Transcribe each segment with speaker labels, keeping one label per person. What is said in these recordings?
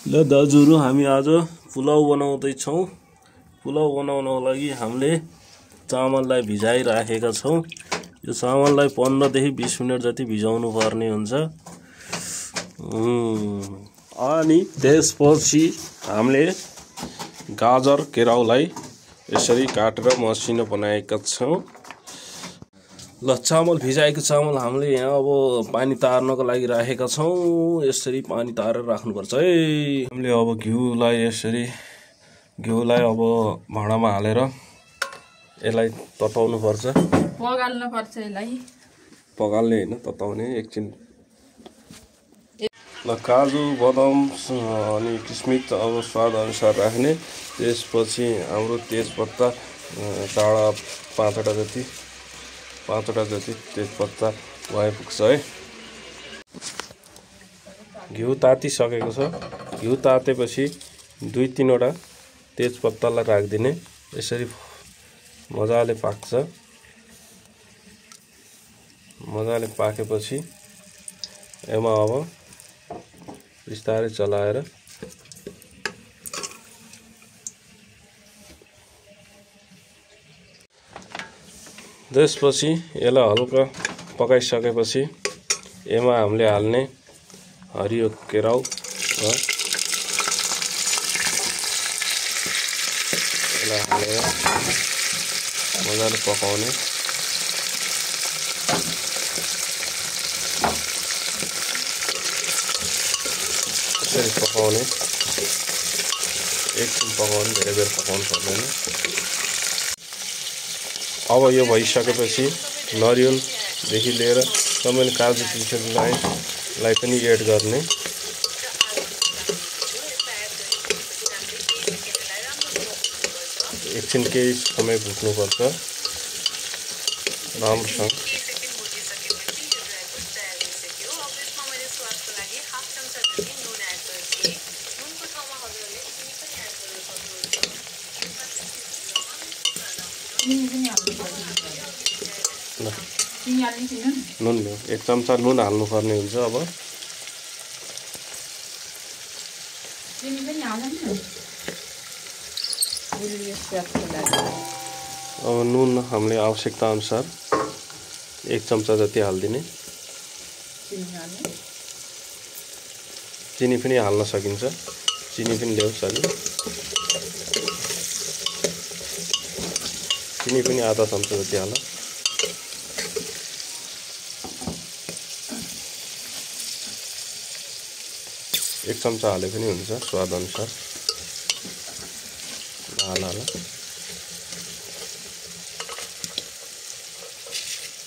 Speaker 1: ल दाजुहरु हामी आज पुलाउ बनाउँदै छौं। पुलाउ बनाउनको लागि हामीले चामललाई भिजाइराखेका छौं। यो चामललाई 15 देखि 20 मिनेट जति भिजाउनु पर्ने हुन्छ। अनि त्यसपछि हामीले गाजर केराउलाई यसरी काटेर मसिनो बनाएका छौं। ल चामल भिजाएको चामल हामीले यहाँ अब पानी तार्नको लागि राखेका छौं। यसरी पानी तारेर राख्नुपर्छ है। हामीले अब घिउलाई अब भाँडामा हालेर यसलाई तताउनु पर्छ।
Speaker 2: पगाल्नु पर्छ यसलाई।
Speaker 1: पगाल्ने हैन तताउने एकछिन। ल काजु बदाम अनि किसमिस अब स्वाद अनुसार राख्ने। त्यसपछि हाम्रो तेजपत्ता टाढा 5वटा जति तेजपत्ता भए पुग्छ है। घिउ तातिसकेको छ। घिउ तातेपछि 2-3 वटा तेजपत्तालाई राखिदिने। यसरी मजाले पाक्छ। मजाले पाकेपछि यसमा अब बिस्तारै चलाएर त्यसपछि यसलाई हल्का पकाइसकेपछि यसमा हामीले हाल्ने हरियो केराउ यसलाई हालेर मजाले पकाउने। यसरी पकाउने। एकछिन पकाउने, धेरै बेर पकाउनु पर्दैन। अब यो भइसकेपछि नरिवलदेखि लिएर तपाईले काजु किशमिसलाई पनि एड गर्ने। एकछिन केही समय भुट्नुपर्छ राम्रोसँग। नुन 1 चम्चा नुन हाल्नु पर्ने हुन्छ। अब नुन हामीले आवश्यकता अनुसार 1 चम्चा जति हाल्दिने। चिनी पनि हाल्न सकिन्छ। चिनी पनि ल्याउछ अलि। चिनी पनि आधा चम्चा जति हाल। एक चम्चा हाले पनि हुन्छ स्वाद अनुसार। हाल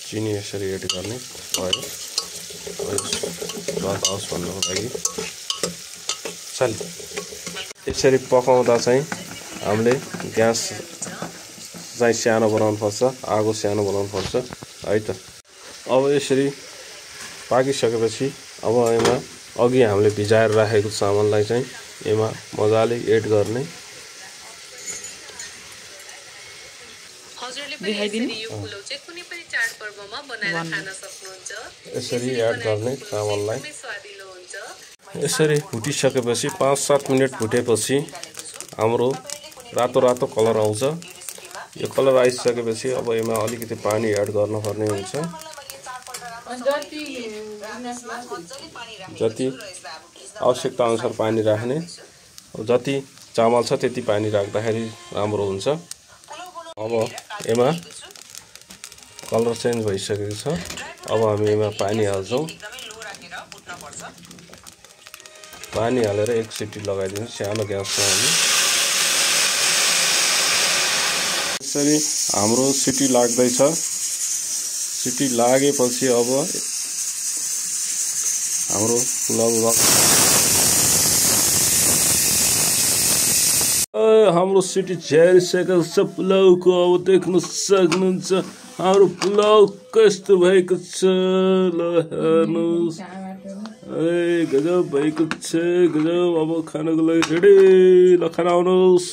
Speaker 1: चिनी यसरी एड गर्ने भयो। स्वाद आओस् भन्नको लागि चल यसरी पकाउँदा चाहिँ हामीले ग्यास चाहिँ सानो बनाउनु पर्छ। आगो सानो बनाउनु पर्छ है त। अब यसरी पाकिसकेपछि अब यसमा अघि हामीले भिजाएर राखेको चामललाई चाहिँ यसमा मजाले एड गर्ने। यसरी एड गर्ने चामललाई। यसरी भुटिसकेपछि 5-7 मिनेट भुटेपछि हाम्रो रातो रातो कलर आउँछ। यो कलर आइसकेपछि अब यसमा अलिकति पानी एड गर्नुपर्ने हुन्छ। जति आवश्यकता अनुसार पानी राख्ने। जति चामल छ त्यति पानी राख्दाखेरि राम्रो हुन्छ। अब यसमा कलर चेन्ज भइसकेको छ। अब हामी यसमा पानी हाल्छौं। पानी हालेर 1 सिटी लगाइदिनु सानो ग्यासमा। हामी यसरी हाम्रो सिटी लाग्दैछ। सिटी लागेपछि अब हाम्रो पुलाउ हाम्रो सिटी झरिसकेको छ पुलाउको। अब देख्न सक्नुहुन्छ हाम्रो पुलाउ कस्तो भएको छ। ल हेर्नुस् गजब भएको छ गजब। अब खानको लागि रेडी। ल खान आउनुहोस्।